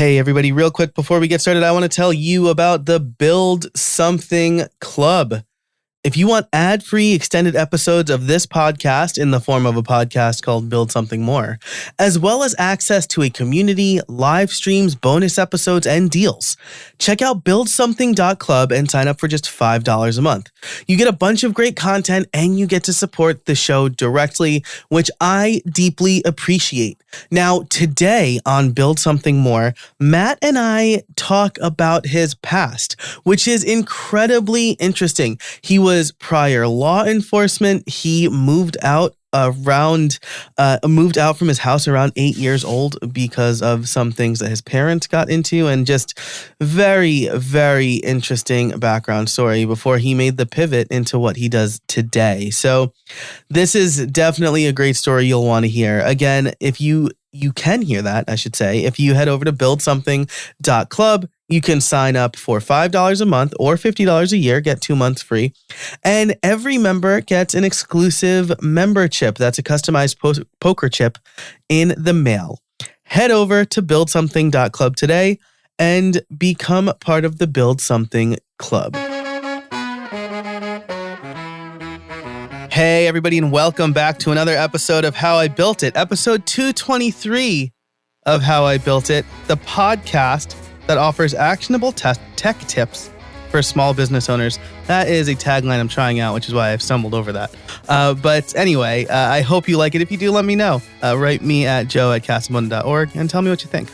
Hey, everybody, real quick before we get started, I want to tell you about the Build Something Club. If you want ad-free extended episodes of this podcast in the form of a podcast called Build Something More, as well as access to a community, live streams, bonus episodes, and deals, check out buildsomething.club and sign up for just $5 a month. You get a bunch of great content and you get to support the show directly, which I deeply appreciate. Now, today on Build Something More, Matt and I talk about his past, which is incredibly interesting. He was prior law enforcement. He moved out from his house around 8 years old because of some things that his parents got into, and just very, very interesting background story before he made the pivot into what he does today. So this is definitely a great story you'll want to hear. Again, if you can hear that, I should say, if you head over to buildsomething.club, you can sign up for $5 a month or $50 a year, get 2 months free. And every member gets an exclusive member chip. That's a customized poker chip in the mail. Head over to buildsomething.club today and become part of the Build Something Club. Hey, everybody, and welcome back to another episode of How I Built It, episode 223 of How I Built It, the podcast that offers actionable tech tips for small business owners. That is a tagline I'm trying out, which is why I've stumbled over that. But anyway, I hope you like it. If you do, let me know. Write me at joe@castlemountain.org and tell me what you think.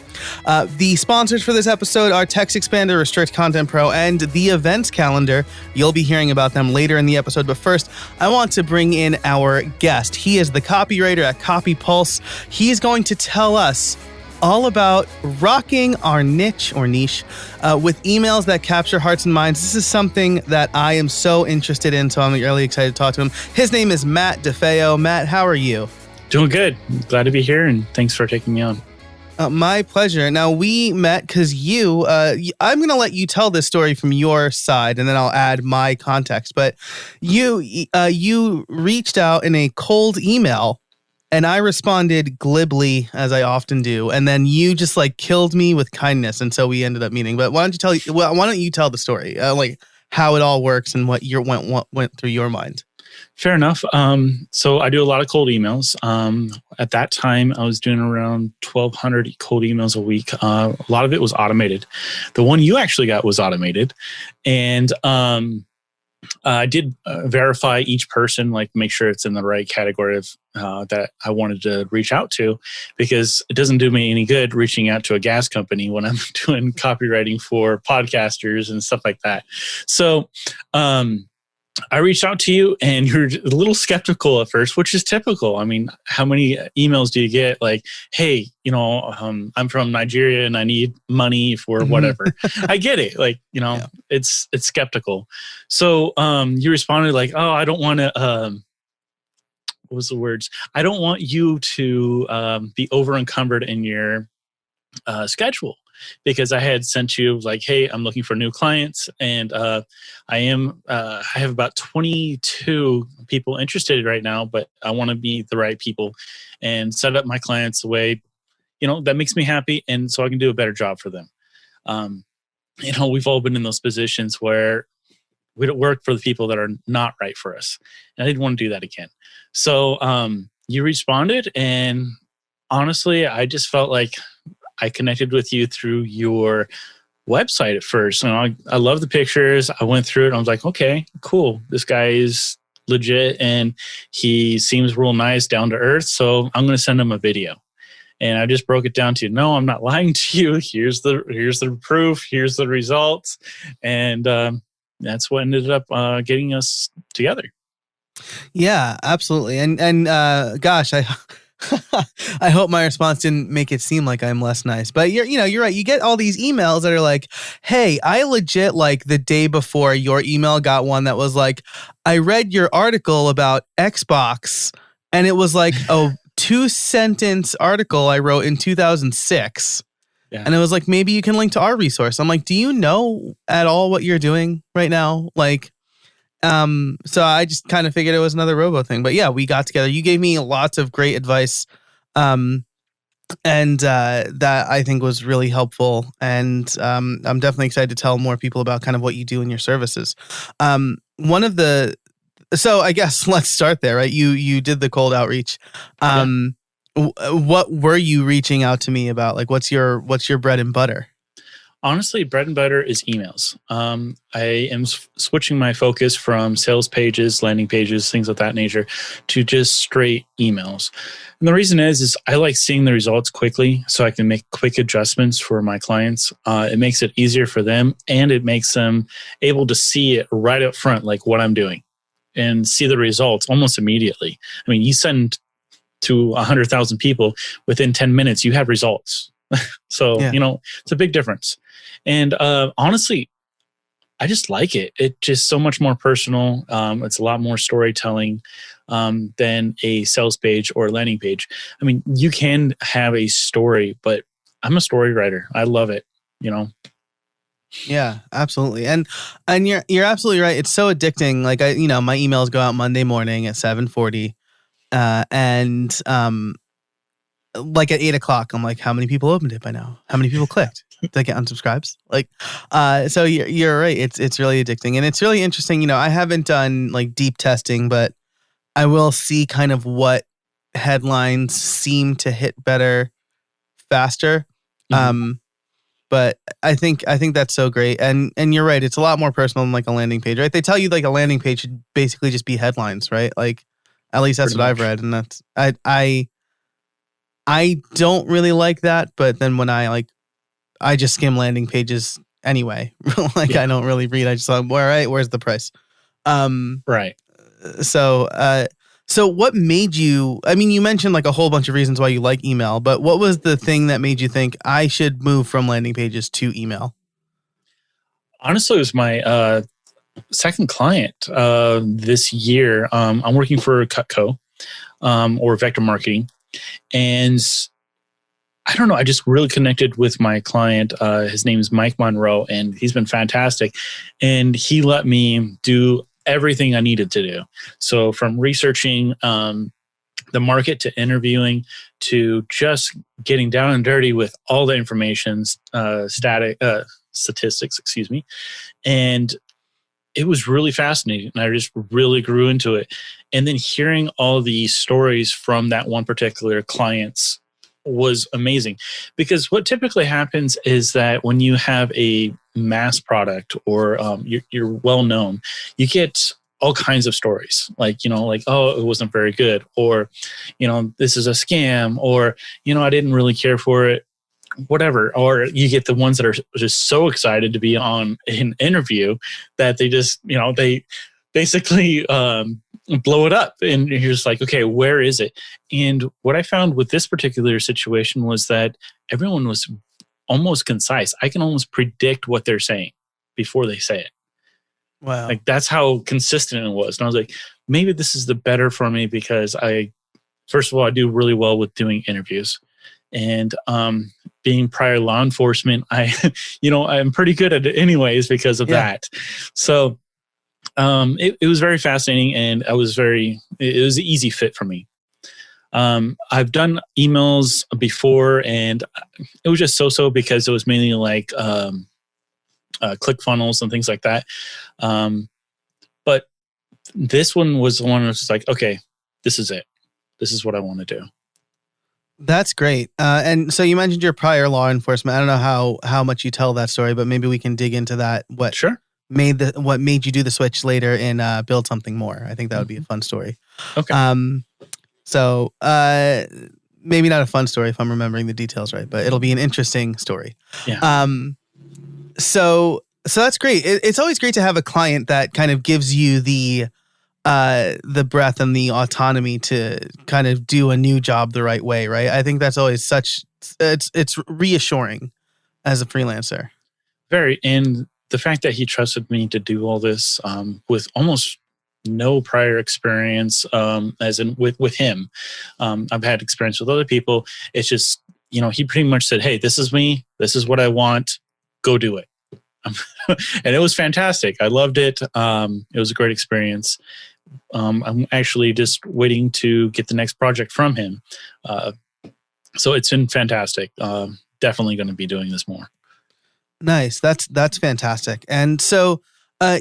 The sponsors for this episode are Text Expander, Restrict Content Pro, and the events calendar. You'll be hearing about them later in the episode. But first, I want to bring in our guest. He is the copywriter at Copy Pulse. He's going to tell us all about rocking our niche with emails that capture hearts and minds. This is something that I am so interested in, so I'm really excited to talk to him. His name is Matt DeFeo. Matt, how are you? Doing good. Glad to be here, and thanks for taking me on. My pleasure. Now, we met because I'm going to let you tell this story from your side, and then I'll add my context. But you reached out in a cold email, and I responded glibly, as I often do, and then you just killed me with kindness, and so we ended up meeting. But why don't you tell the story, like how it all works and what went through your mind? Fair enough. So I do a lot of cold emails. At that time, I was doing around 1,200 cold emails a week. A lot of it was automated. The one you actually got was automated, and I did verify each person, make sure it's in the right category of that I wanted to reach out to, because it doesn't do me any good reaching out to a gas company when I'm doing copywriting for podcasters and stuff like that. So I reached out to you, and you're a little skeptical at first, which is typical. I mean, how many emails do you get? Hey, I'm from Nigeria and I need money for whatever. I get it. Yeah. It's skeptical. So you responded oh, I don't want to, what was the words? I don't want you to be over encumbered in your schedule. Because I had sent you hey, I'm looking for new clients, and I have about 22 people interested right now, but I want to be the right people and set up my clients the way, that makes me happy, and so I can do a better job for them. We've all been in those positions where we don't work for the people that are not right for us, and I didn't want to do that again. So you responded, and honestly, I just felt like I connected with you through your website at first. And I love the pictures. I went through it. I was like, okay, cool. This guy is legit and he seems real nice, down to earth. So I'm going to send him a video. And I just broke it down to, no, I'm not lying to you. Here's the proof. Here's the results. And that's what ended up getting us together. Yeah, absolutely. And gosh, I hope my response didn't make it seem like I'm less nice, but you're right. You get all these emails that are hey, I legit the day before your email got one that was I read your article about Xbox, and it was a 2-sentence article I wrote in 2006. Yeah. And it was maybe you can link to our resource. I'm do you know at all what you're doing right now? So I just kind of figured it was another robo thing, but yeah, we got together. You gave me lots of great advice. And that I think was really helpful. And I'm definitely excited to tell more people about kind of what you do in your services. So I guess let's start there, right? You did the cold outreach. What were you reaching out to me about? Like, what's your bread and butter? Honestly, bread and butter is emails. I am switching my focus from sales pages, landing pages, things of that nature, to just straight emails. And the reason is I like seeing the results quickly, so I can make quick adjustments for my clients. It makes it easier for them, and it makes them able to see it right up front, like what I'm doing, and see the results almost immediately. I mean, you send to 100,000 people within 10 minutes, you have results. So, it's a big difference. And honestly, I just like it. It's just so much more personal. It's a lot more storytelling than a sales page or landing page. I mean, you can have a story, but I'm a story writer. I love it, Yeah, absolutely. And you're absolutely right. It's so addicting. Like my emails go out Monday morning at 7:40. And like at 8:00, I'm like, how many people opened it by now? How many people clicked? Did I get unsubscribes? Like, so you're right. It's really addicting, and it's really interesting. I haven't done like deep testing, but I will see kind of what headlines seem to hit better faster. Mm-hmm. But I think that's so great, and you're right. It's a lot more personal than like a landing page, right? They tell you like a landing page should basically just be headlines, right? Like, at least that's Pretty what much. I've read, and that's I don't really like that. But then when I just skim landing pages anyway. Like, Yeah. I don't really read. I just thought, all right, where's the price? Right. So what made you, I mean, you mentioned like a whole bunch of reasons why you like email, but what was the thing that made you think I should move from landing pages to email? Honestly, it was my second client this year. I'm working for Cutco or Vector Marketing. And I don't know, I just really connected with my client. His name is Mike Monroe, and he's been fantastic. And he let me do everything I needed to do. So from researching the market to interviewing to just getting down and dirty with all the information, statistics, excuse me. And it was really fascinating, and I just really grew into it. And then hearing all the stories from that one particular client's was amazing, because what typically happens is that when you have a mass product or you're well known, you get all kinds of stories, like oh, it wasn't very good, or this is a scam, or I didn't really care for it, whatever. Or you get the ones that are just so excited to be on an interview that they just they basically blow it up, and you're just like, okay, where is it? And what I found with this particular situation was that everyone was almost concise. I can almost predict what they're saying before they say it. Wow. Like, that's how consistent it was. And I was like, maybe this is the better for me, because first of all, I do really well with doing interviews. And being prior law enforcement, I'm pretty good at it anyways because of that. So it was very fascinating, and it was an easy fit for me. I've done emails before, and it was just so because it was mainly like click funnels and things like that. But this one was the one that was like, okay, this is it. This is what I want to do. That's great. And so you mentioned your prior law enforcement. I don't know how much you tell that story, but maybe we can dig into that. Sure. What made you do the switch later in Build Something More? I think that would be a fun story. Okay. So maybe not a fun story if I'm remembering the details right, but it'll be an interesting story. Yeah. So that's great. It's always great to have a client that kind of gives you the breadth and the autonomy to kind of do a new job the right way, right? I think that's always it's reassuring as a freelancer. Very. And the fact that he trusted me to do all this with almost no prior experience, as in with him. I've had experience with other people. It's just, he pretty much said, hey, this is me. This is what I want. Go do it. And it was fantastic. I loved it. It was a great experience. I'm actually just waiting to get the next project from him. So it's been fantastic. Definitely going to be doing this more. Nice. That's fantastic. And so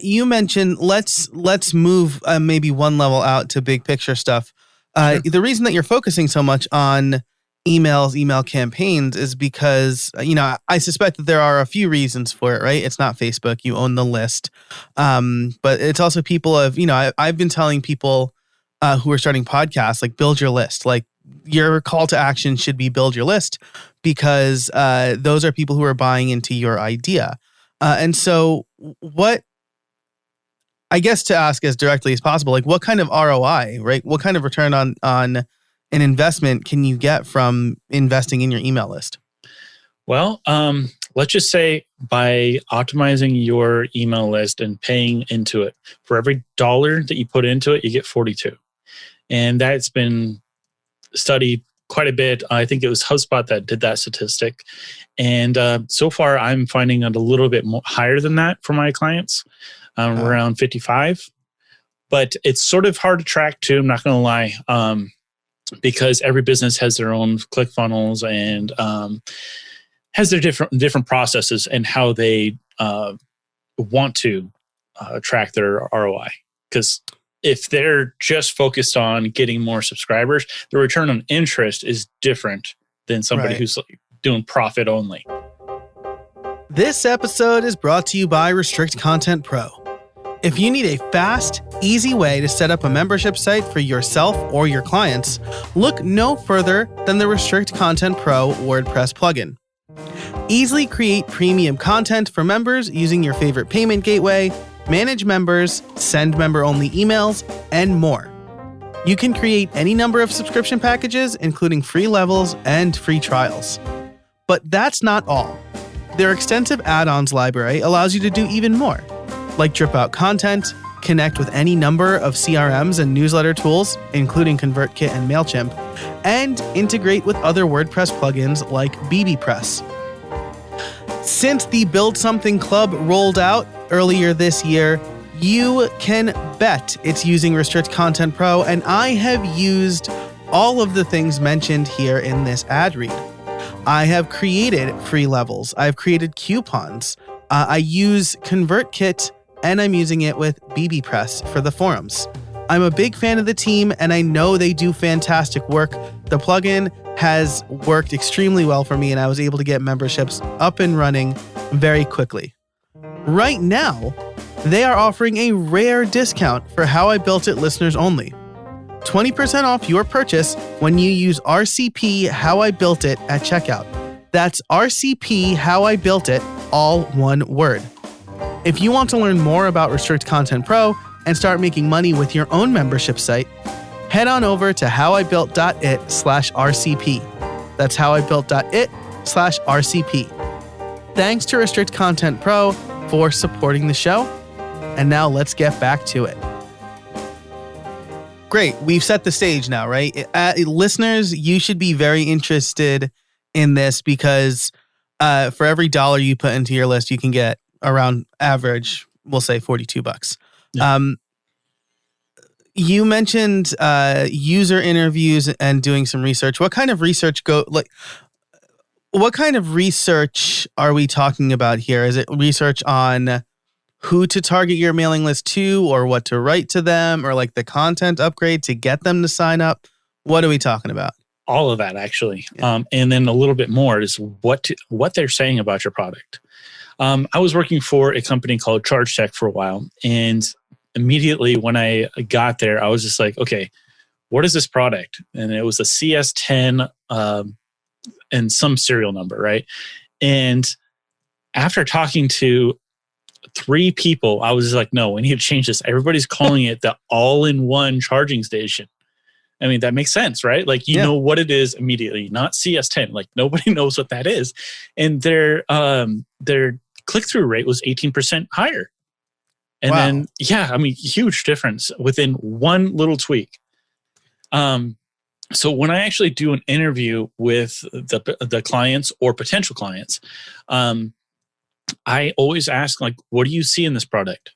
you mentioned let's move maybe one level out to big picture stuff. Sure. The reason that you're focusing so much on email campaigns is because, I suspect that there are a few reasons for it, right? It's not Facebook. You own the list. But it's also people I've been telling people who are starting podcasts, like, build your list. Like, your call to action should be build your list, because those are people who are buying into your idea. And so what, I guess, to ask as directly as possible, like, what kind of ROI, right? What kind of return on an investment can you get from investing in your email list? Well, let's just say by optimizing your email list and paying into it, for every dollar that you put into it, you get 42. And that's been studied quite a bit. I think it was HubSpot that did that statistic. And so far, I'm finding it a little bit more higher than that for my clients, around 55. But it's sort of hard to track too, I'm not going to lie, because every business has their own ClickFunnels and has their different processes and how they want to track their ROI. Because if they're just focused on getting more subscribers, the return on interest is different than somebody who's doing profit only. This episode is brought to you by Restrict Content Pro. If you need a fast, easy way to set up a membership site for yourself or your clients, look no further than the Restrict Content Pro WordPress plugin. Easily create premium content for members using your favorite payment gateway, manage members, send member-only emails, and more. You can create any number of subscription packages, including free levels and free trials. But that's not all. Their extensive add-ons library allows you to do even more, like drip out content, connect with any number of CRMs and newsletter tools, including ConvertKit and MailChimp, and integrate with other WordPress plugins like bbPress. Since the Build Something Club rolled out earlier this year, you can bet it's using Restrict Content Pro, and I have used all of the things mentioned here in this ad read. I have created free levels. I've created coupons. I use ConvertKit, and I'm using it with bbPress for the forums. I'm a big fan of the team, and I know they do fantastic work. The plugin has worked extremely well for me, and I was able to get memberships up and running very quickly. Right now, they are offering a rare discount for How I Built It listeners only. 20% off your purchase when you use RCP How I Built It at checkout. That's RCP How I Built It, all one word. If you want to learn more about Restrict Content Pro and start making money with your own membership site, head on over to howibuilt.it/RCP. That's howibuilt.it/RCP. Thanks to Restrict Content Pro for supporting the show. And now let's get back to it. Great. We've set the stage now, right? Listeners, you should be very interested in this, because for every dollar you put into your list, you can get around average, we'll say $42. Yeah. You mentioned user interviews and doing some research. What kind of research what kind of research are we talking about here? Is it research on who to target your mailing list to, or what to write to them, or like the content upgrade to get them to sign up? What are we talking about? All of that, actually. Yeah. And then a little bit more is what they're saying about your product. I was working for a company called ChargeTech for a while, and immediately when I got there, I was just like, okay, what is this product? And it was a CS10 and some serial number, right? And after talking to 3 people, I was like, no, we need to change this. Everybody's calling it the all-in-one charging station. I mean, that makes sense, right? Like, you know what it is immediately, not CS10. Like, nobody knows what that is. And their click-through rate was 18% higher. And then, huge difference within one little tweak. So when I actually do an interview with the clients or potential clients, I always ask, like, what do you see in this product?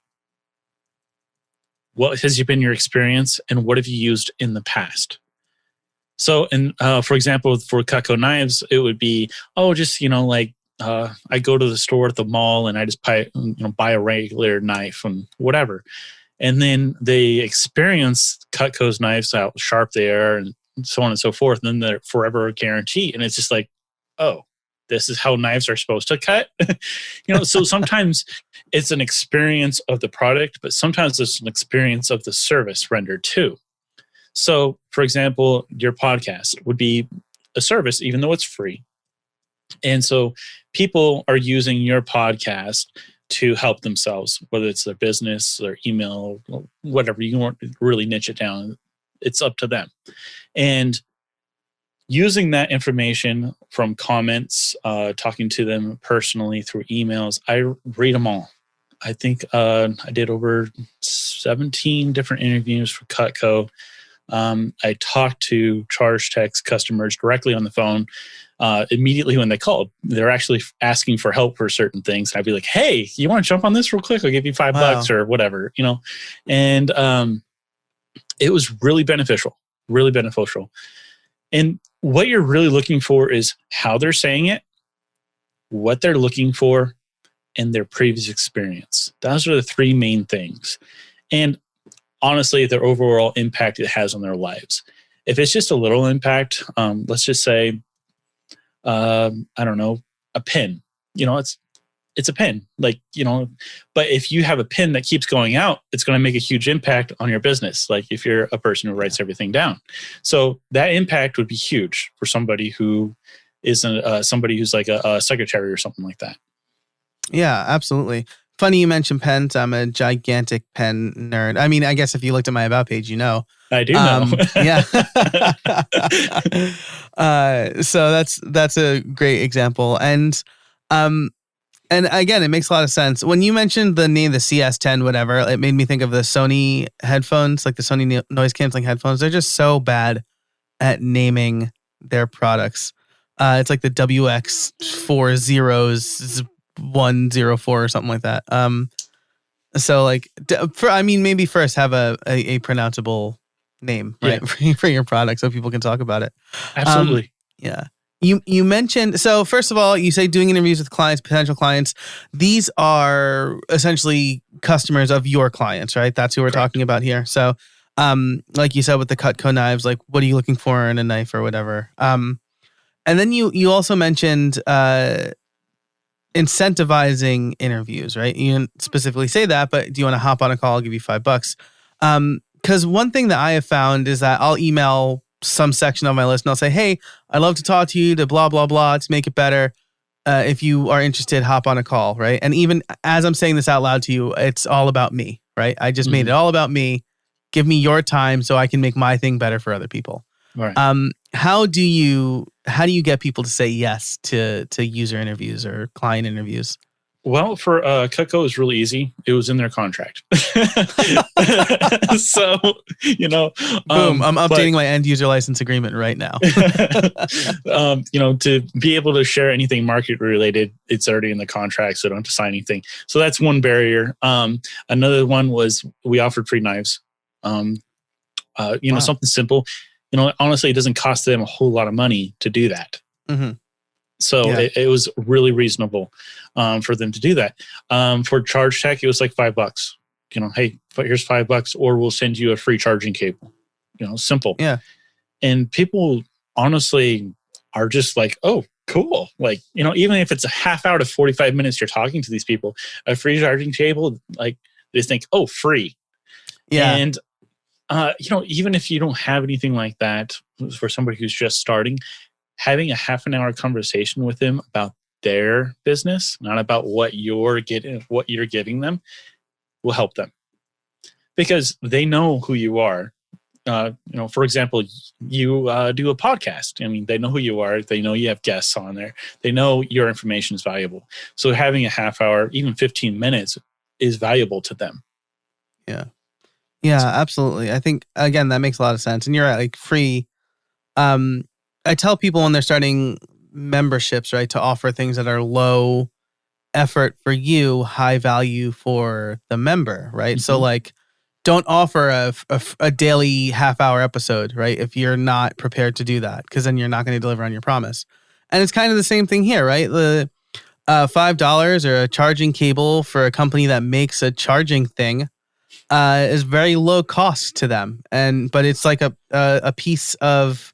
What has been your experience, and what have you used in the past? So, and for example, for Cutco knives, it would be, just, I go to the store at the mall and I just buy a regular knife and whatever. And then they experience Cutco's knives, how sharp they are and so on and so forth. And then they're forever guaranteed. And it's just like, oh, this is how knives are supposed to cut. So sometimes it's an experience of the product, but sometimes it's an experience of the service rendered too. So, for example, your podcast would be a service, even though it's free. And so people are using your podcast to help themselves, whether it's their business, their email, whatever. You want to really niche it down. It's up to them. And using that information from comments, talking to them personally through emails, I read them all. I think I did over 17 different interviews for Cutco. I talked to Charge Tech's customers directly on the phone immediately when they called. They're actually asking for help for certain things. I'd be like, hey, you want to jump on this real quick? I'll give you $5 or whatever, And it was really beneficial. And what you're really looking for is how they're saying it, what they're looking for, and their previous experience. Those are the three main things. And honestly, their overall impact it has on their lives. If it's just a little impact, let's just say, I don't know, a pin. It's a pin, but if you have a pin that keeps going out, it's going to make a huge impact on your business. Like if you're a person who writes everything down. So that impact would be huge for somebody who isn't somebody who's like a secretary or something like that. Yeah, absolutely. Funny you mentioned pens. I'm a gigantic pen nerd. I mean, I guess if you looked at my About page, I do know. Yeah. So that's a great example. And again, it makes a lot of sense. When you mentioned the name, the CS10, whatever, it made me think of the Sony headphones, like the Sony noise canceling headphones. They're just so bad at naming their products. It's like the WX40s104 or something like that. So like, maybe first have a pronounceable name, right, for your product so people can talk about it. Absolutely. Yeah. You mentioned, so first of all, you say doing interviews with clients, potential clients. These are essentially customers of your clients, right? That's who we're talking about here. So, like you said with the Cutco knives, like what are you looking for in a knife or whatever? And then you also mentioned incentivizing interviews, right? You didn't specifically say that, but do you want to hop on a call? I'll give you $5. Because one thing that I have found is that I'll email some section of my list and I'll say, hey, I'd love to talk to you to blah, blah, blah, to make it better. If you are interested, hop on a call, right? And even as I'm saying this out loud to you, it's all about me, right? I just made it all about me. Give me your time so I can make my thing better for other people. Right. How do you get people to say yes to user interviews or client interviews? Well, for Cutco, it was really easy. It was in their contract. So, boom, I'm updating my end user license agreement right now. To be able to share anything market related, it's already in the contract, so I don't have to sign anything. So that's one barrier. Another one was we offered free knives. Wow. Something simple. Honestly, it doesn't cost them a whole lot of money to do that. Mm-hmm. So it was really reasonable for them to do that. For Charge Tech, it was like $5. Hey, here's $5, or we'll send you a free charging cable. Simple. Yeah. And people honestly are just like, oh, cool. Like, even if it's a half hour to 45 minutes, you're talking to these people, a free charging cable, like they think, oh, free. Yeah. And, even if you don't have anything like that for somebody who's just starting, having a half an hour conversation with them about their business, not about what you're giving them, will help them because they know who you are. For example, you do a podcast. I mean, they know who you are. They know you have guests on there. They know your information is valuable. So having a half hour, even 15 minutes is valuable to them. Yeah. Yeah, absolutely. I think, again, that makes a lot of sense. And you're right, like free. I tell people when they're starting memberships, right, to offer things that are low effort for you, high value for the member, right? Mm-hmm. So like don't offer a daily half-hour episode, right? If you're not prepared to do that, because then you're not going to deliver on your promise. And it's kind of the same thing here, right? The $5 or a charging cable for a company that makes a charging thing is very low cost to them, but it's like a piece of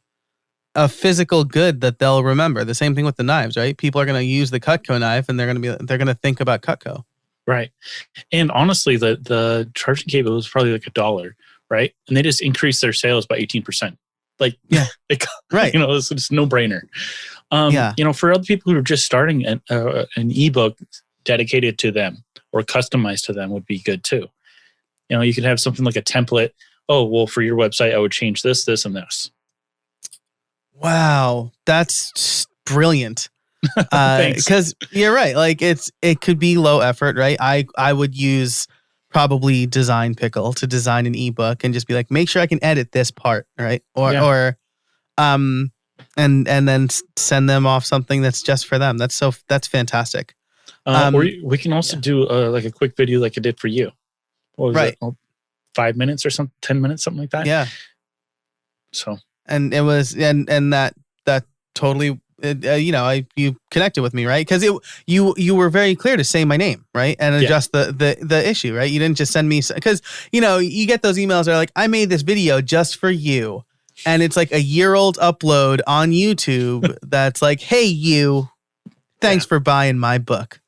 a physical good that they'll remember. The same thing with the knives, right? People are going to use the Cutco knife, and they're going to think about Cutco. Right. And honestly, the charging cable was probably like $1, right? And they just increased their sales by 18%. Like, yeah, right. It's just no brainer. For other people who are just starting an ebook dedicated to them or customized to them would be good too. You could have something like a template. Oh, well, for your website, I would change this, this, and this. Wow, that's brilliant. Because you're right. Like it could be low effort, right? I would use probably Design Pickle to design an ebook and just be like, make sure I can edit this part, right? Or and then send them off something that's just for them. That's fantastic. Or we can also do like a quick video like I did for you. What was it? 5 minutes or something, 10 minutes, something like that. Yeah. So. And it was and that totally. You connected with me, right? Because you were very clear to say my name, right, and adjust the issue, right? You didn't just send me because you get those emails that are like, I made this video just for you, and it's like a year-old upload on YouTube that's like, hey, thanks for buying my book.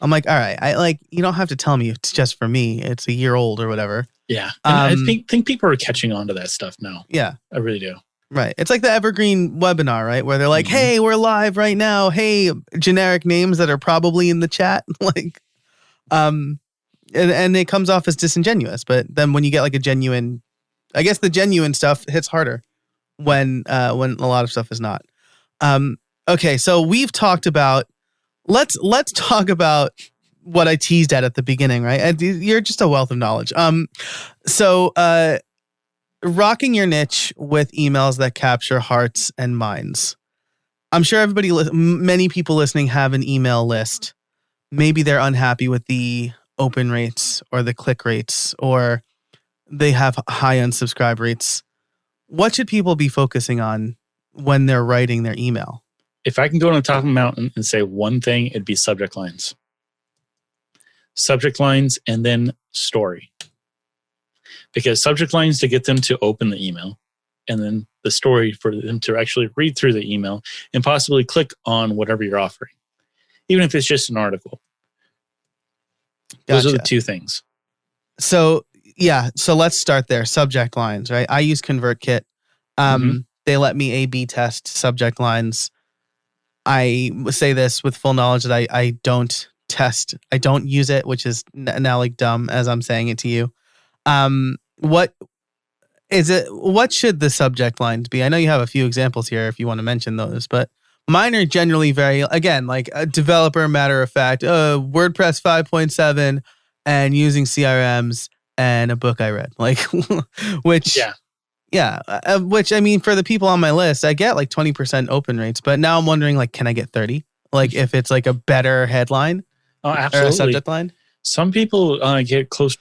I'm like, all right, you don't have to tell me it's just for me. It's a year old or whatever. Yeah, and I think people are catching on to that stuff now. Yeah, I really do. Right. It's like the Evergreen webinar, right? Where they're like, hey, we're live right now. Hey, generic names that are probably in the chat. And it comes off as disingenuous. But then when you get like a genuine, I guess the genuine stuff hits harder when a lot of stuff is not. Okay. So we've talked about, let's talk about what I teased at the beginning, right? And you're just a wealth of knowledge. Rocking your niche with emails that capture hearts and minds. I'm sure many people listening have an email list. Maybe they're unhappy with the open rates or the click rates, or they have high unsubscribe rates. What should people be focusing on when they're writing their email? If I can go on the top of the mountain and say one thing, it'd be subject lines. Subject lines and then story. Because subject lines to get them to open the email, and then the story for them to actually read through the email and possibly click on whatever you're offering, even if it's just an article. Those are the two things. So let's start there. Subject lines, right? I use ConvertKit. They let me A/B test subject lines. I say this with full knowledge that I don't test. I don't use it, which is now like dumb as I'm saying it to you. What is it? What should the subject lines be? I know you have a few examples here if you want to mention those, but mine are generally very, again, like a developer, matter of fact, WordPress 5.7 and using CRMs and a book I read, which I mean, for the people on my list, I get like 20% open rates, but now I'm wondering, like, can I get 30? Like if it's like a better headline absolutely. Or a subject line? Some people get close,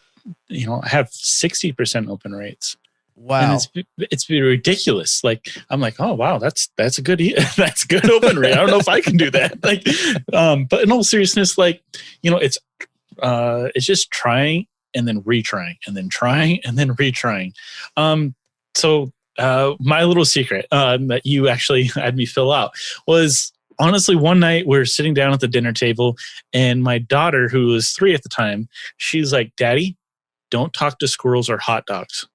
have 60% open rates. Wow. And it's ridiculous. Like, I'm like, oh, wow, that's a good, that's good open rate. I don't know if I can do that. But in all seriousness, it's just trying and then retrying and then trying and then retrying. So my little secret that you actually had me fill out was, honestly, one night we were sitting down at the dinner table and my daughter, who was 3 at the time, she's like, Daddy, don't talk to squirrels or hot dogs.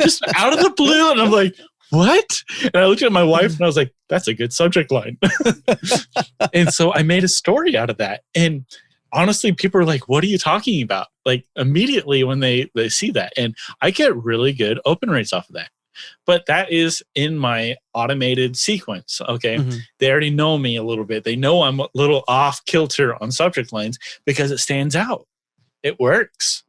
Just out of the blue. And I'm like, what? And I looked at my wife and I was like, that's a good subject line. And so I made a story out of that. And honestly, people are like, what are you talking about? Like immediately when they see that. And I get really good open rates off of that. But that is in my automated sequence. Okay. Mm-hmm. They already know me a little bit. They know I'm a little off kilter on subject lines because it stands out. It works.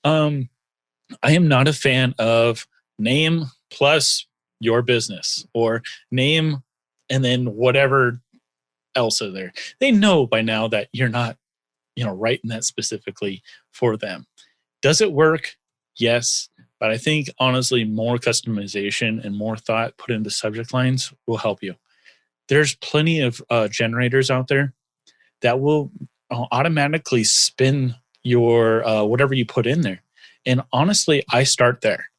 I am not a fan of name plus your business or name and then whatever else are there. They know by now that you're not, writing that specifically for them. Does it work? Yes. But I think, honestly, more customization and more thought put into subject lines will help you. There's plenty of generators out there that will automatically spin your whatever you put in there. And honestly, I start there.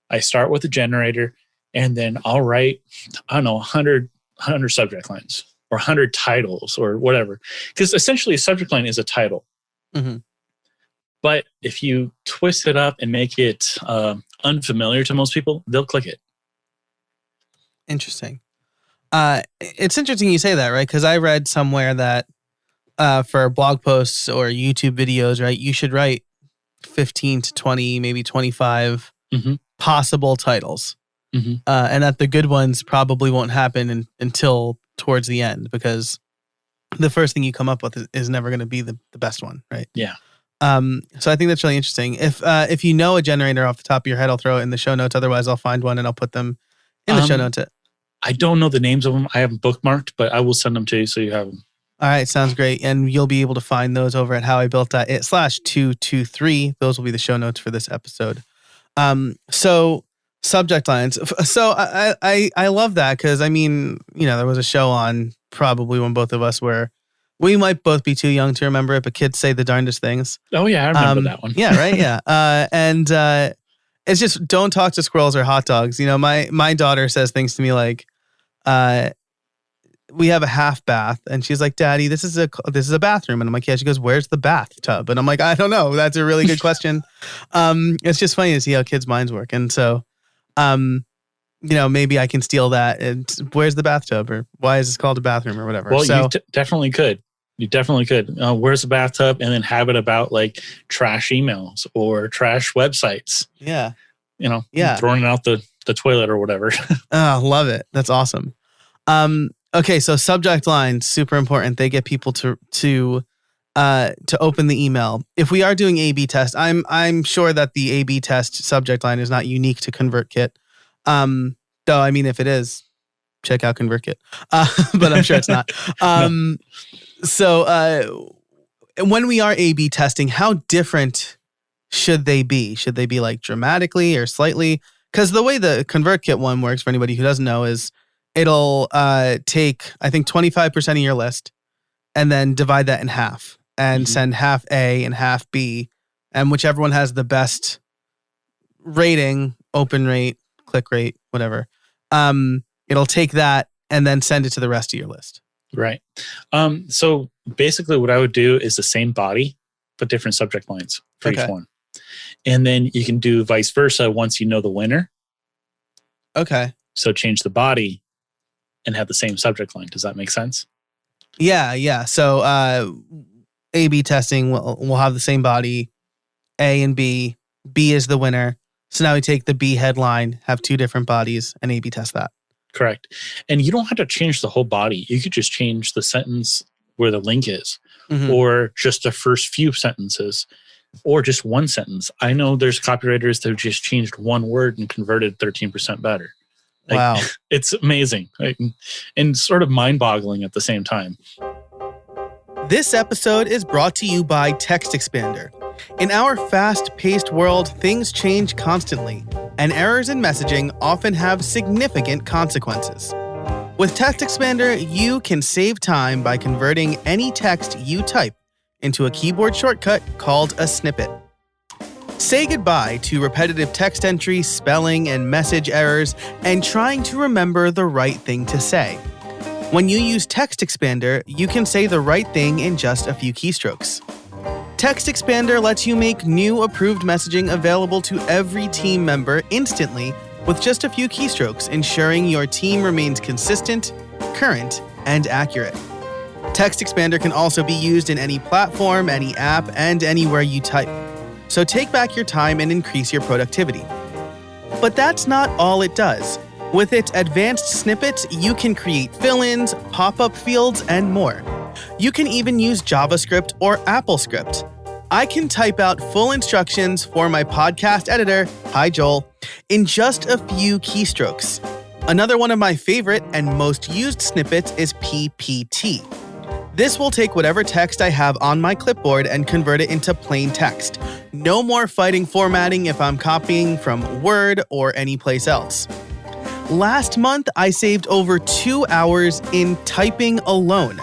I start with a generator, and then I'll write, I don't know, 100 subject lines or 100 titles or whatever. Because essentially a subject line is a title. Mm-hmm. But if you twist it up and make it unfamiliar to most people, they'll click it. Interesting. It's interesting you say that, right? Because I read somewhere that for blog posts or YouTube videos, right, you should write 15 to 20, maybe 25 possible titles. Mm-hmm. And that the good ones probably won't happen until towards the end, because the first thing you come up with is never going to be the best one, right? Yeah. So I think that's really interesting. If you know a generator off the top of your head, I'll throw it in the show notes. Otherwise, I'll find one and I'll put them in the show notes. I don't know the names of them. I have them bookmarked, but I will send them to you so you have them. All right, sounds great. And you'll be able to find those over at howibuilt.it/223. Those will be the show notes for this episode. So subject lines. So I love that, because I mean, there was a show on probably when both of us were, we might both be too young to remember it, but kids say the darndest things. Oh yeah, I remember that one. Yeah, right. Yeah. And it's just, don't talk to squirrels or hot dogs. My daughter says things to me like, we have a half bath, and she's like, Daddy, this is a bathroom. And I'm like, yeah. She goes, where's the bathtub? And I'm like, I don't know. That's a really good question. It's just funny to see how kids' minds work. And so, maybe I can steal that. And where's the bathtub, or why is this called a bathroom, or whatever? Well, you definitely could. You definitely could. Where's the bathtub? And then have it about like trash emails or trash websites. Yeah. Throwing it out the toilet or whatever. Oh, love it. That's awesome. Okay, so subject lines, super important. They get people to open the email. If we are doing A/B test, I'm sure that the A/B test subject line is not unique to ConvertKit. Though, I mean, if it is, check out ConvertKit. But I'm sure it's not. No. So when we are A/B testing, how different should they be? Should they be like dramatically or slightly? Because the way the ConvertKit one works, for anybody who doesn't know, is it'll take, I think, 25% of your list and then divide that in half and send half A and half B. And whichever one has the best rating, open rate, click rate, whatever, it'll take that and then send it to the rest of your list. Right. So basically what I would do is the same body, but different subject lines for each one. And then you can do vice versa once you know the winner. Okay. So change the body and have the same subject line. Does that make sense? Yeah. So A/B testing will have the same body, A and B. B is the winner. So now we take the B headline, have two different bodies, and A/B test that. Correct. And you don't have to change the whole body. You could just change the sentence where the link is, or just the first few sentences, or just one sentence. I know there's copywriters that have just changed one word and converted 13% better. Wow. It's amazing, and sort of mind-boggling at the same time. This episode is brought to you by Text Expander. In our fast-paced world, things change constantly, and errors in messaging often have significant consequences. With Text Expander, you can save time by converting any text you type into a keyboard shortcut called a snippet. Say goodbye to repetitive text entry, spelling, and message errors, and trying to remember the right thing to say. When you use Text Expander, you can say the right thing in just a few keystrokes. Text Expander lets you make new approved messaging available to every team member instantly with just a few keystrokes, ensuring your team remains consistent, current, and accurate. Text Expander can also be used in any platform, any app, and anywhere you type. So take back your time and increase your productivity. But that's not all it does. With its advanced snippets, you can create fill-ins, pop-up fields, and more. You can even use JavaScript or AppleScript. I can type out full instructions for my podcast editor, hi Joel, in just a few keystrokes. Another one of my favorite and most used snippets is PPT. This will take whatever text I have on my clipboard and convert it into plain text. No more fighting formatting if I'm copying from Word or anyplace else. Last month, I saved over 2 hours in typing alone.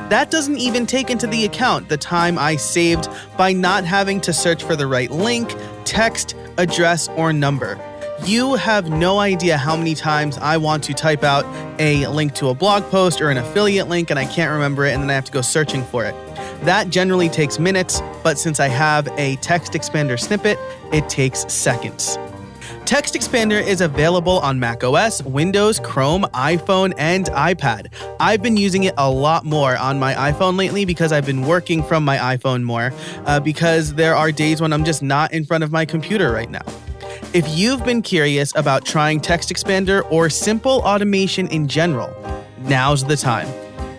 That doesn't even take into the account the time I saved by not having to search for the right link, text, address, or number. You have no idea how many times I want to type out a link to a blog post or an affiliate link and I can't remember it and then I have to go searching for it. That generally takes minutes, but since I have a text expander snippet, it takes seconds. Text Expander is available on macOS, Windows, Chrome, iPhone, and iPad. I've been using it a lot more on my iPhone lately because I've been working from my iPhone more because there are days when I'm just not in front of my computer right now. If you've been curious about trying Text Expander or simple automation in general, now's the time.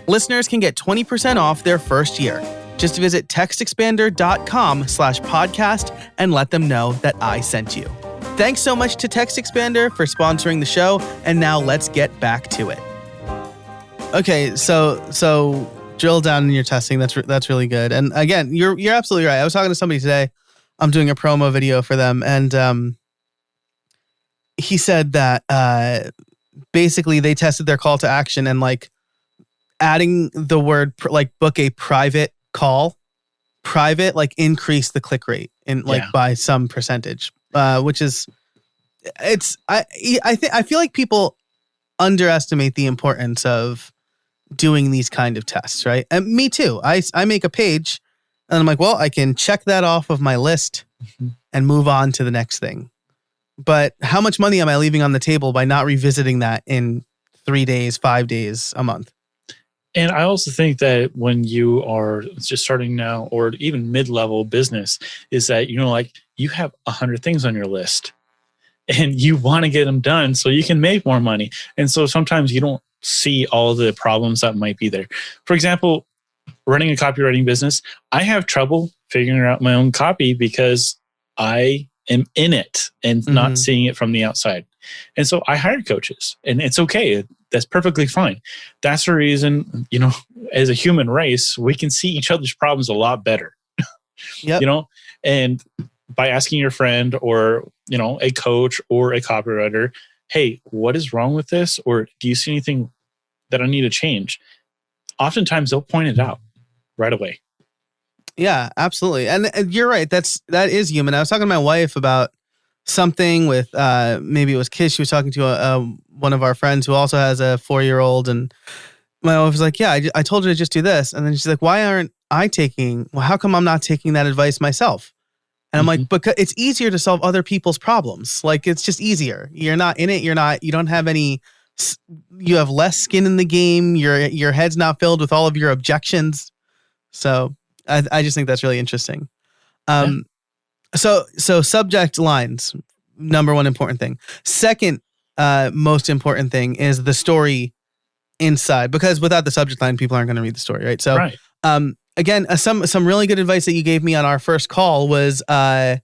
Listeners can get 20% off their first year. Just visit textexpander.com/podcast and let them know that I sent you. Thanks so much to Text Expander for sponsoring the show, and now let's get back to it. Okay, so drill down in your testing. That's really good. And again, you're absolutely right. I was talking to somebody today. I'm doing a promo video for them, and he said that basically they tested their call to action and like adding the word like book a private call, private like increased the click rate in like by some percentage. Which is, I feel like people underestimate the importance of doing these kind of tests, right? And me too. I make a page and I'm like, well, I can check that off of my list and move on to the next thing. But how much money am I leaving on the table by not revisiting that in 3 days, 5 days, a month? And I also think that when you are just starting now or even mid-level business is that, like you have 100 things on your list and you want to get them done so you can make more money. And so sometimes you don't see all the problems that might be there. For example, running a copywriting business, I have trouble figuring out my own copy because I am in it and not seeing it from the outside. And so I hired coaches and it's okay. That's perfectly fine. That's the reason, as a human race, we can see each other's problems a lot better. Yep. And by asking your friend or, a coach or a copywriter, hey, what is wrong with this? Or do you see anything that I need to change? Oftentimes they'll point it out right away. Yeah, absolutely. And you're right. That is human. I was talking to my wife about something with maybe it was kids. She was talking to one of our friends who also has a 4-year-old, and my wife was like, yeah, I told her to just do this. And then she's like, why aren't I how come I'm not taking that advice myself? And I'm like, because it's easier to solve other people's problems. Like, it's just easier. You're not in it. You don't have you have less skin in the game. Your head's not filled with all of your objections. So I just think that's really interesting. So subject lines, number one important thing. Second, most important thing is the story inside, because without the subject line, people aren't going to read the story, right? So, right. Again, some really good advice that you gave me on our first call was, I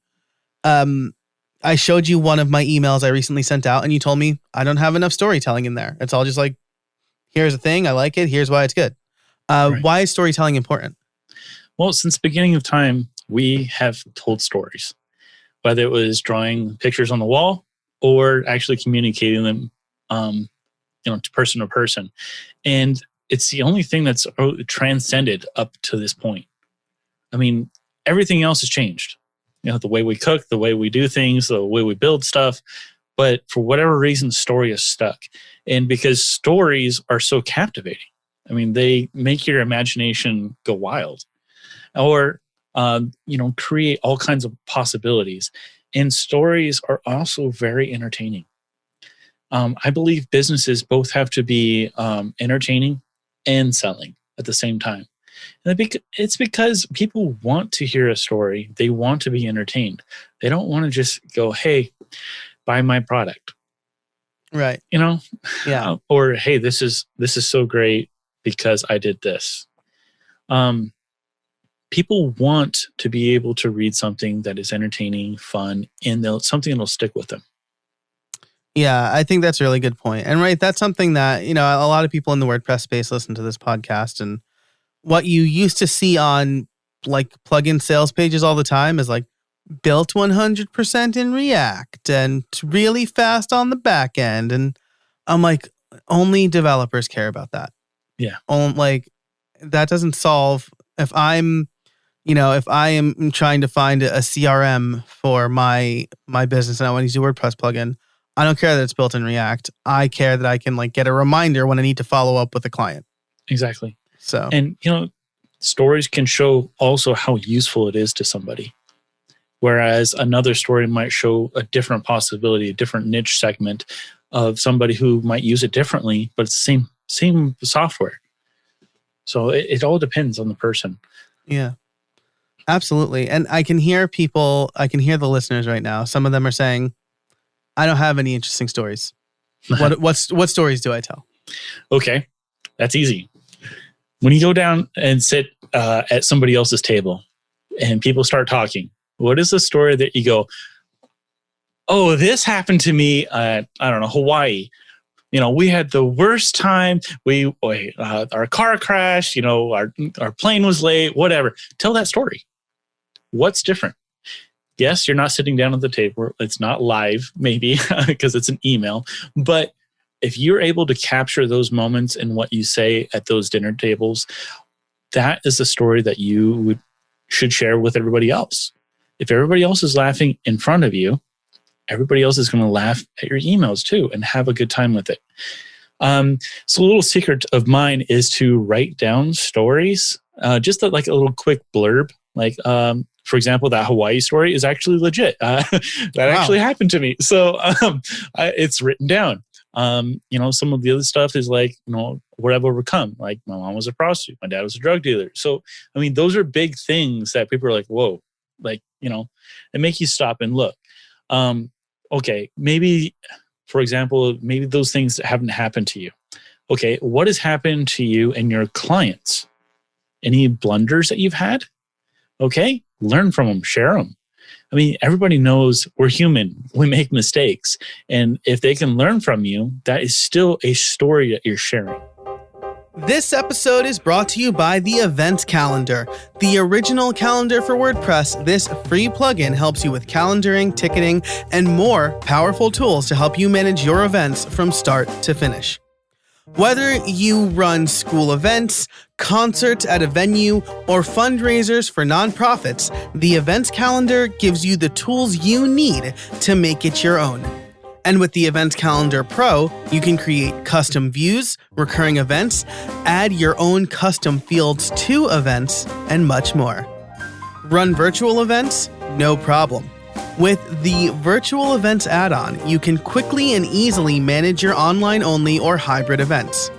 showed you one of my emails I recently sent out, and you told me I don't have enough storytelling in there. It's all just like, here's a thing, I like it, here's why it's good. Right. Why is storytelling important? Well, since the beginning of time, we have told stories, whether it was drawing pictures on the wall or actually communicating them, to person. And it's the only thing that's transcended up to this point. I mean, everything else has changed. The way we cook, the way we do things, the way we build stuff. But for whatever reason, the story is stuck. And because stories are so captivating, I mean, they make your imagination go wild. Or create all kinds of possibilities. And stories are also very entertaining. I believe businesses both have to be entertaining and selling at the same time. And it's because people want to hear a story. They want to be entertained. They don't want to just go, hey, buy my product. Right. Yeah. Or, hey, this is so great because I did this. People want to be able to read something that is entertaining, fun, and something that'll stick with them. Yeah, I think that's a really good point. And right, that's something that, a lot of people in the WordPress space listen to this podcast. And what you used to see on like plugin sales pages all the time is like built 100% in React and really fast on the back end. And I'm like, only developers care about that. Yeah. Like that doesn't solve if I am trying to find a CRM for my business and I want to use a WordPress plugin. I don't care that it's built in React. I care that I can like get a reminder when I need to follow up with a client. Exactly. So, and stories can show also how useful it is to somebody. Whereas another story might show a different possibility, a different niche segment of somebody who might use it differently, but it's the same software. So it all depends on the person. Yeah, absolutely. And I can hear the listeners right now. Some of them are saying, I don't have any interesting stories. What stories do I tell? Okay, that's easy. When you go down and sit at somebody else's table and people start talking, what is the story that you go, oh, this happened to me at, I don't know, Hawaii. We had the worst time. Our car crashed, our plane was late, whatever. Tell that story. What's different? Yes, you're not sitting down at the table. It's not live, maybe, because it's an email. But if you're able to capture those moments and what you say at those dinner tables, that is the story that you should share with everybody else. If everybody else is laughing in front of you, everybody else is going to laugh at your emails too and have a good time with it. So a little secret of mine is to write down stories, just like a little quick blurb. Like, for example, that Hawaii story is actually legit. Actually happened to me. So it's written down. Some of the other stuff is like, what I've overcome. Like my mom was a prostitute. My dad was a drug dealer. So, those are big things that people are like, whoa, like, they make you stop and look. Okay, maybe, for example, maybe those things haven't happened to you. Okay, what has happened to you and your clients? Any blunders that you've had? Okay, learn from them, share them. Everybody knows we're human. We make mistakes. And if they can learn from you, that is still a story that you're sharing. This episode is brought to you by the Event Calendar. The original calendar for WordPress, this free plugin helps you with calendaring, ticketing, and more powerful tools to help you manage your events from start to finish. Whether you run school events, concerts at a venue, or fundraisers for nonprofits, the Events Calendar gives you the tools you need to make it your own. And with the Events Calendar Pro, you can create custom views, recurring events, add your own custom fields to events, and much more. Run virtual events? No problem. With the Virtual Events add-on, you can quickly and easily manage your online-only or hybrid events.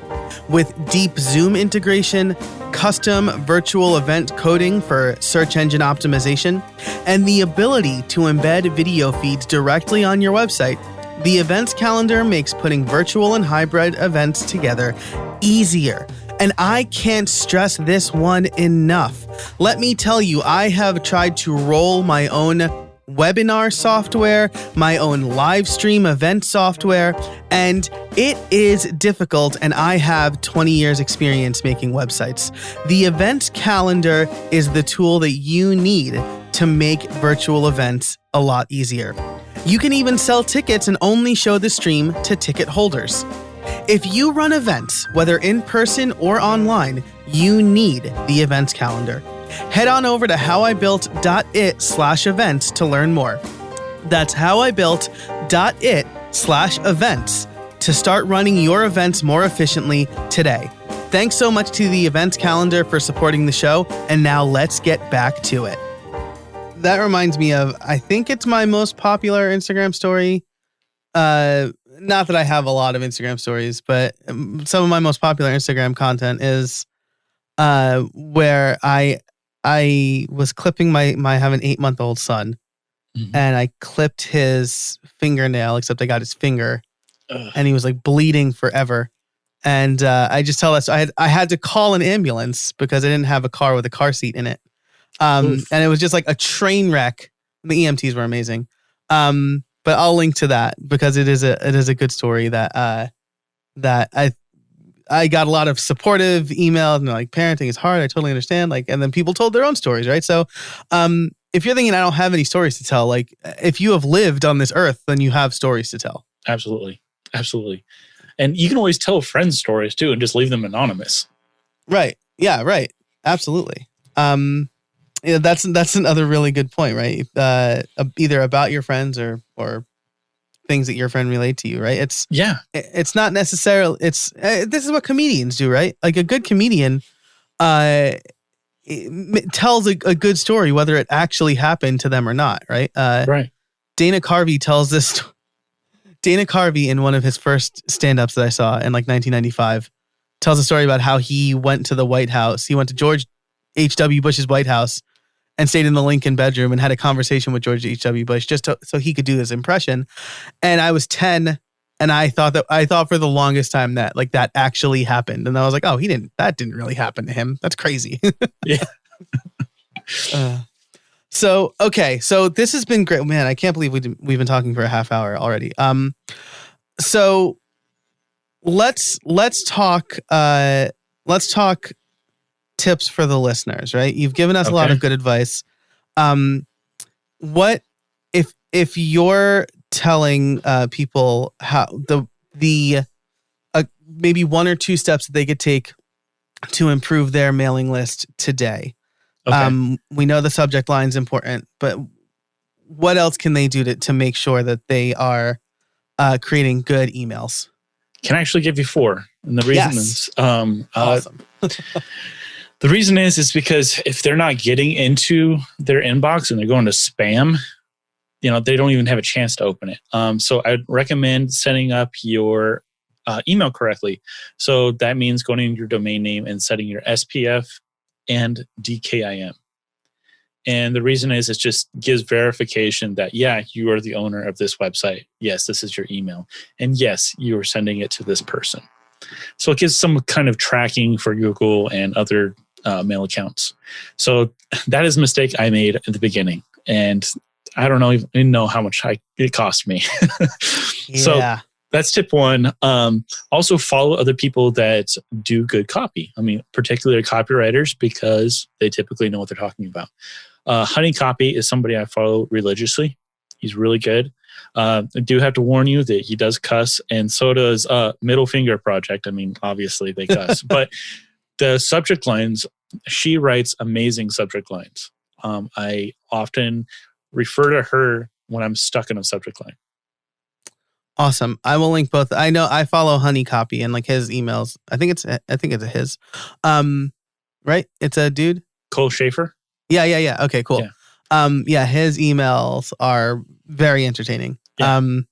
With deep Zoom integration, custom virtual event coding for search engine optimization, and the ability to embed video feeds directly on your website, the Events Calendar makes putting virtual and hybrid events together easier. And I can't stress this one enough. Let me tell you, I have tried to roll my own webinar software, my own live stream event software, and it is difficult, and I have 20 years experience making websites. The Events Calendar is the tool that you need to make virtual events a lot easier. You can even sell tickets and only show the stream to ticket holders. If you run events, whether in person or online, you need the Events Calendar. Head on over to howibuilt.it/events to learn more. That's howibuilt.it/events to start running your events more efficiently today. Thanks so much to the Events Calendar for supporting the show, and now let's get back to it. That reminds me of, I think it's my most popular Instagram story. Not that I have a lot of Instagram stories, but some of my most popular Instagram content is where I was clipping I have an 8-month-old son, and I clipped his fingernail, except I got his finger, and he was like bleeding forever. And I just tell us I had to call an ambulance because I didn't have a car with a car seat in it. And it was just like a train wreck. The EMTs were amazing. But I'll link to that because it is a good story that I got a lot of supportive emails and like, parenting is hard. I totally understand. Like, and then people told their own stories, right? So, if you're thinking I don't have any stories to tell, like if you have lived on this earth, then you have stories to tell. Absolutely. Absolutely. And you can always tell friends stories too and just leave them anonymous. Right. Yeah, right. Absolutely. Yeah, that's another really good point, right? Either about your friends or things that your friend relate to you, right? It's not necessarily, this is what comedians do, right? Like a good comedian tells a good story, whether it actually happened to them or not, right? Right. Dana Carvey tells this. Dana Carvey, in one of his first stand-ups that I saw in like 1995, tells a story about how he went to the White House. He went to George H.W. Bush's White House and stayed in the Lincoln bedroom and had a conversation with George H.W. Bush so he could do this impression. And I was 10, and I thought for the longest time that like that actually happened. And I was like, oh, that didn't really happen to him. That's crazy. Yeah. So this has been great, man. I can't believe we've been talking for a half hour already. So let's talk tips for the listeners, right? You've given us a lot of good advice. What if you're telling people how the maybe one or two steps that they could take to improve their mailing list today? Okay. We know the subject line is important, but what else can they do to make sure that they are creating good emails? Can I actually give you 4? And the reason is, awesome. The reason is because if they're not getting into their inbox and they're going to spam, they don't even have a chance to open it. So I'd recommend setting up your email correctly. So that means going in your domain name and setting your SPF and DKIM. And the reason is it just gives verification that, yeah, you are the owner of this website. Yes, this is your email. And yes, you are sending it to this person. So it gives some kind of tracking for Google and other mail accounts. So that is a mistake I made at the beginning. And I don't even know how much it cost me. Yeah. So that's tip 1. Also follow other people that do good copy. I mean, particularly copywriters, because they typically know what they're talking about. Honey Copy is somebody I follow religiously. He's really good. I do have to warn you that he does cuss, and so does Middle Finger Project. I mean, obviously they cuss, but the subject lines, she writes amazing subject lines. I often refer to her when I'm stuck in a subject line. Awesome. I will link both. I know I follow Honey Copy and like his emails. I think it's his. Right? It's a dude. Cole Schaefer. Yeah. Okay, cool. Yeah. His emails are very entertaining. Yeah. And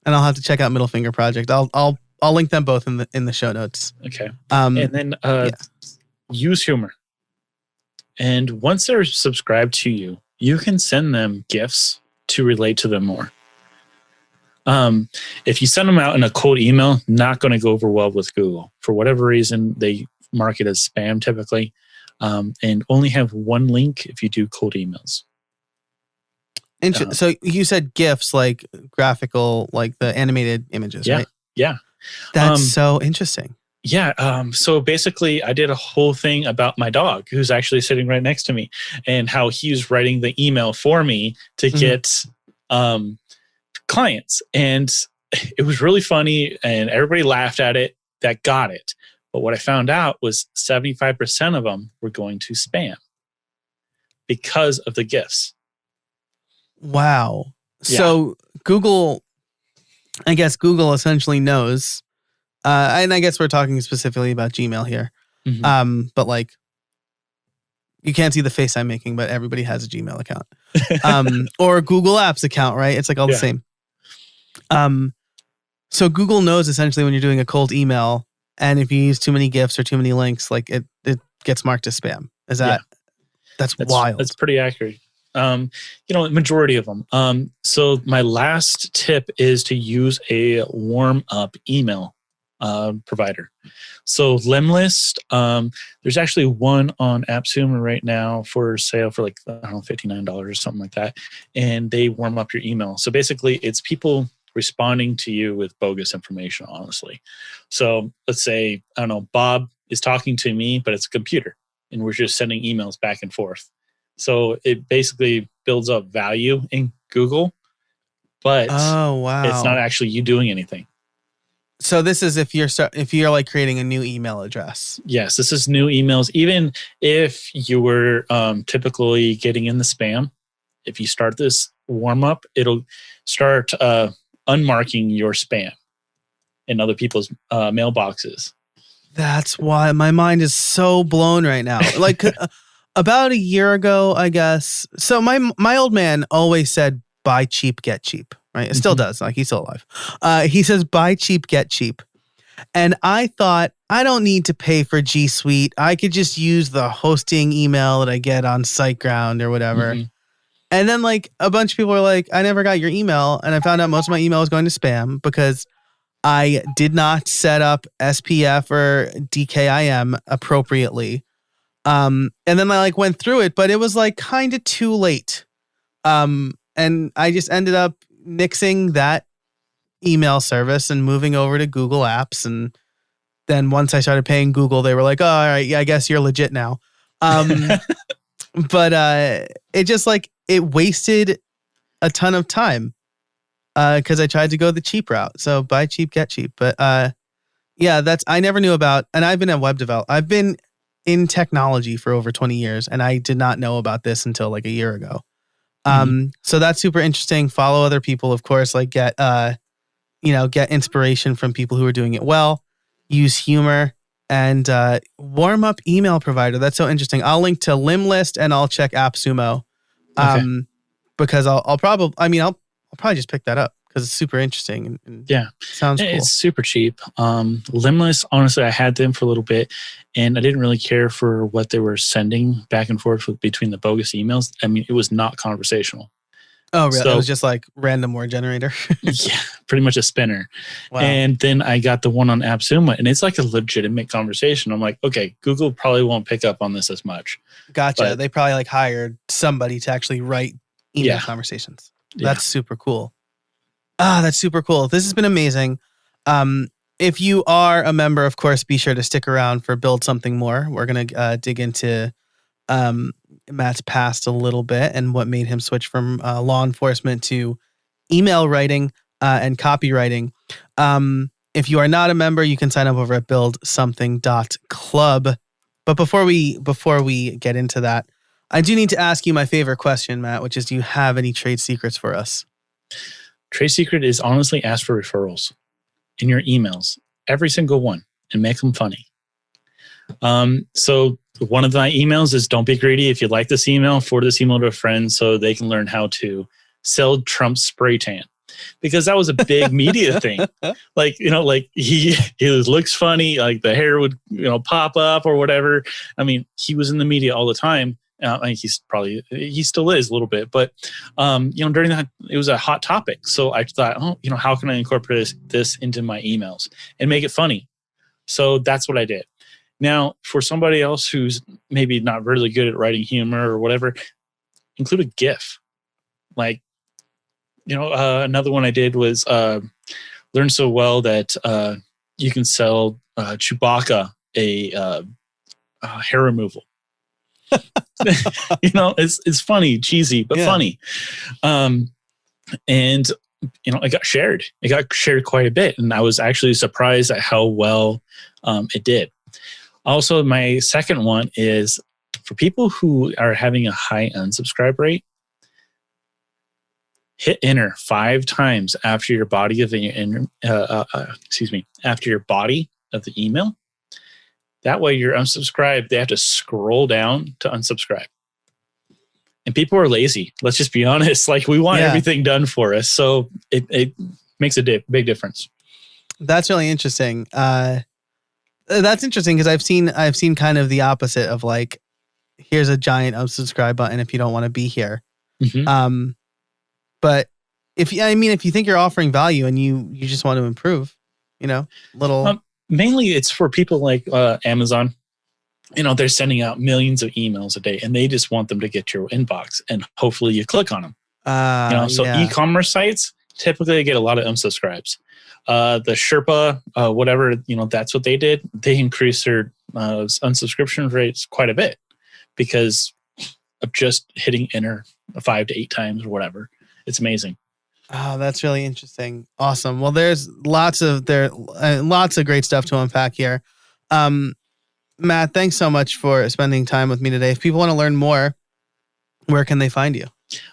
I'll have to check out Middle Finger Project. I'll link them both in the show notes. Okay. And then use humor. And once they're subscribed to you, you can send them gifts to relate to them more. If you send them out in a cold email, not going to go over well with Google. For whatever reason, they mark it as spam typically, and only have one link if you do cold emails. So you said GIFs, like graphical, like the animated images, right? Yeah. That's so interesting. Yeah. So basically, I did a whole thing about my dog, who's actually sitting right next to me, and how he's writing the email for me to get clients. And it was really funny, and everybody laughed at it that got it. But what I found out was 75% of them were going to spam because of the GIFs. Wow. Yeah. So Google essentially knows, and I guess we're talking specifically about Gmail here. Mm-hmm. But like, you can't see the face I'm making, but everybody has a Gmail account, or a Google Apps account, right? It's like all the same. So Google knows essentially when you're doing a cold email, and if you use too many GIFs or too many links, like it gets marked as spam. That's wild. That's pretty accurate. Majority of them. So my last tip is to use a warm up email provider. So Lemlist, there's actually one on AppSumo right now for sale for like, I don't know, $59 or something like that. And they warm up your email. So basically it's people responding to you with bogus information, honestly. So let's say, I don't know, Bob is talking to me, but it's a computer and we're just sending emails back and forth. So it basically builds up value in Google, but Oh, wow. it's not actually you doing anything. So this is if you're like creating a new email address. Yes, this is new emails. Even if you were typically getting in the spam, if you start this warm up, it'll start unmarking your spam in other people's mailboxes. That's why my mind is so blown right now. Like about a year ago, I guess. So my old man always said, "Buy cheap, get cheap." Right? It still does. Like he's still alive. He says, "Buy cheap, get cheap." And I thought, I don't need to pay for G Suite. I could just use the hosting email that I get on SiteGround or whatever. Mm-hmm. And then like a bunch of people were like, I never got your email. And I found out most of my email was going to spam because I did not set up SPF or DKIM appropriately. And then I like went through it, but it was like kind of too late. And I just ended up nixing that email service and moving over to Google Apps. And then once I started paying Google, they were like, "Oh, all right, yeah, I guess you're legit now." But it just like it wasted a ton of time because I tried to go the cheap route. So buy cheap, get cheap. But yeah, I never knew about, and I've been a web developer. I've been in technology for over 20 years, and I did not know about this until like a year ago. So that's super interesting. Follow other people, of course, like get inspiration from people who are doing it well, use humor, and warm up email provider. That's so interesting. I'll link to Limlist and I'll check AppSumo because I'll probably just pick that up because it's super interesting. And yeah. Sounds cool. It's super cheap. Limlist, honestly, I had them for a little bit and I didn't really care for what they were sending back and forth between the bogus emails. I mean, it was not conversational. Oh, really? So, it was just like random word generator? Yeah, pretty much a spinner. Wow. And then I got the one on AppSumo, and it's like a legitimate conversation. I'm like, okay, Google probably won't pick up on this as much. Gotcha. But they probably like hired somebody to actually write email conversations. That's super cool. That's super cool. This has been amazing. If you are a member, of course, be sure to stick around for Build Something More. We're going to dig into Matt's past a little bit and what made him switch from law enforcement to email writing and copywriting. If you are not a member, you can sign up over at buildsomething.club. But before we get into that, I do need to ask you my favorite question, Matt, which is, do you have any trade secrets for us? Trade secret is honestly ask for referrals in your emails, every single one, and make them funny. So one of my emails is, don't be greedy. If you like this email, forward this email to a friend so they can learn how to sell Trump's spray tan. Because that was a big media thing. Like, he looks funny, like the hair would, pop up or whatever. I mean, he was in the media all the time. I think he still is a little bit, but, during that, it was a hot topic. So I thought, how can I incorporate this into my emails and make it funny? So that's what I did. Now, for somebody else who's maybe not really good at writing humor or whatever, include a GIF. Like, another one I did was learn so well that you can sell Chewbacca a hair removal. It's funny, cheesy, but funny. And it got shared. It got shared quite a bit, and I was actually surprised at how well it did. Also, my second one is for people who are having a high unsubscribe rate. Hit enter 5 times after your body of the after your body of the email. That way, you're unsubscribed. They have to scroll down to unsubscribe. And people are lazy. Let's just be honest. Like, we want everything done for us, so it makes a big difference. That's really interesting. That's interesting because I've seen kind of the opposite of like, here's a giant unsubscribe button if you don't want to be here. Mm-hmm. But if you think you're offering value and you just want to improve, mainly it's for people like Amazon. They're sending out millions of emails a day, and they just want them to get your inbox, and hopefully you click on them. So e-commerce sites typically I get a lot of unsubscribes. The Sherpa, whatever, that's what they did. They increased their unsubscription rates quite a bit because of just hitting enter 5 to 8 times or whatever. It's amazing. Oh, that's really interesting. Awesome. Well, there's lots of great stuff to unpack here. Matt, thanks so much for spending time with me today. If people want to learn more, where can they find you?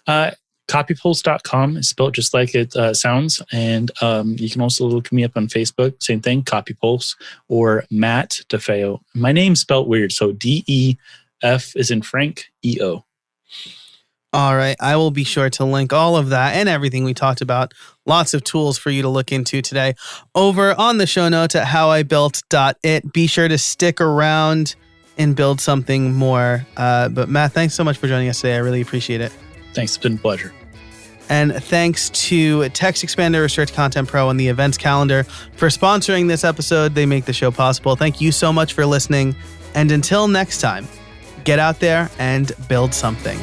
Copypulse.com is spelled just like it sounds. And you can also look me up on Facebook. Same thing, Copypulse or Matt DeFeo. My name's spelled weird. So DEF is in Frank, EO. All right. I will be sure to link all of that and everything we talked about. Lots of tools for you to look into today over on the show notes at howibuilt.it. Be sure to stick around and build something more. But Matt, thanks so much for joining us today. I really appreciate it. Thanks. It's been a pleasure. And thanks to Text Expander, Research Content Pro, and the Events Calendar for sponsoring this episode. They make the show possible. Thank you so much for listening. And until next time, get out there and build something.